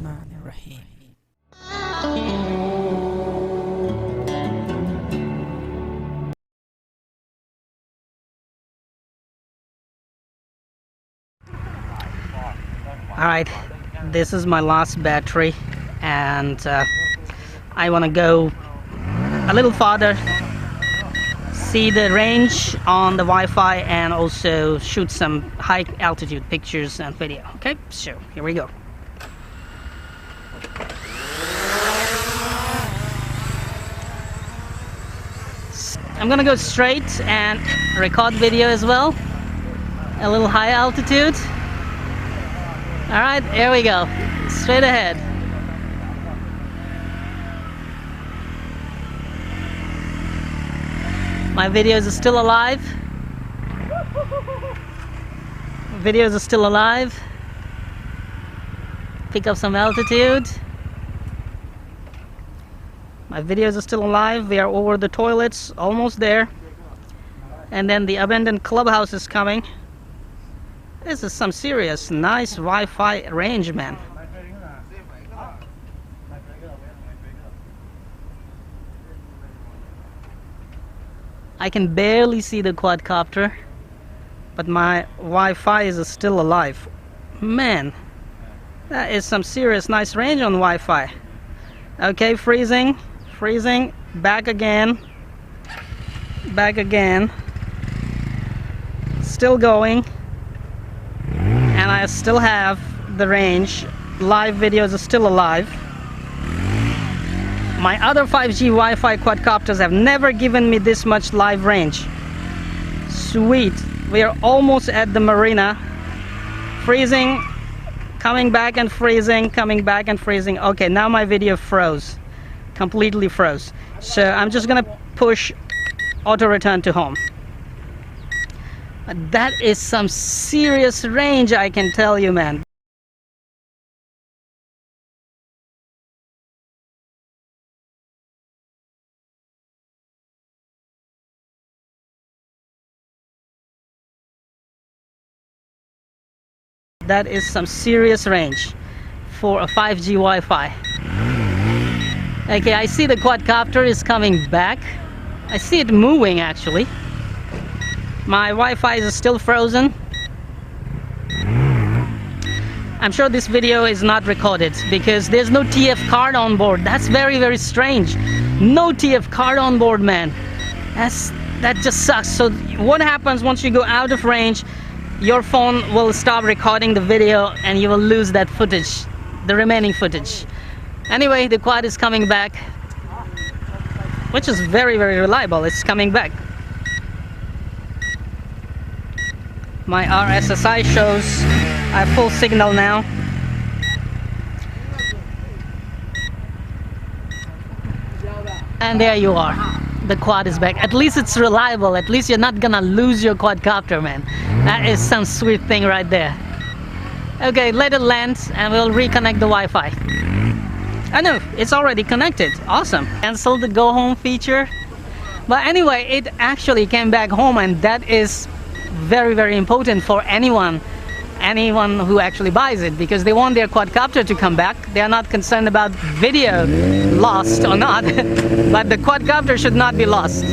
Bismillahirrahmanirrahim. Alright, this is my last battery, and I want to go a little farther, see the range on the Wi-Fi, and also shoot some high altitude pictures and video. Okay, so here we go. I'm gonna go straight and record video as well, a little high altitude. Alright, here we go, straight ahead. My videos are still alive. Videos are still alive. Pick up some altitude. My videos are still alive. We are over the toilets, almost there. And then the abandoned clubhouse is coming. This is some serious, nice Wi-Fi range, man. I can barely see the quadcopter, but my Wi-Fi is still alive. Man, that is some serious, nice range on Wi-Fi. Okay, freezing, back again, still going. And I still have the range. Live videos are still alive. My other 5G Wi-Fi quadcopters have never given me this much live range. Sweet. We are almost at the marina. Freezing, coming back and freezing, coming back and freezing. Okay, now my video froze. Completely froze. So I'm just gonna push auto return to home. That is some serious range, I can tell you, man. That is some serious range for a 5G Wi-Fi. Okay, I see the quadcopter is coming back. I see it moving actually. My Wi-Fi is still frozen. I'm sure this video is not recorded because there's no TF card on board. That's very, very strange. No TF card on board, man. That just sucks. So what happens once you go out of range? Your phone will stop recording the video and you will lose that footage, the remaining footage. Anyway, the quad is coming back, which is very, very reliable. It's coming back. My RSSI shows I have full signal now. And there you are. The quad is back. At least it's reliable. At least you're not gonna lose your quadcopter, man. That is some sweet thing right there. Okay, let it land and we'll reconnect the Wi-Fi. I know, it's already connected. Awesome. Cancel the go home feature. But anyway, it actually came back home, and that is very, very important for anyone who actually buys it, because they want their quadcopter to come back. They are not concerned about video lost or not, but the quadcopter should not be lost.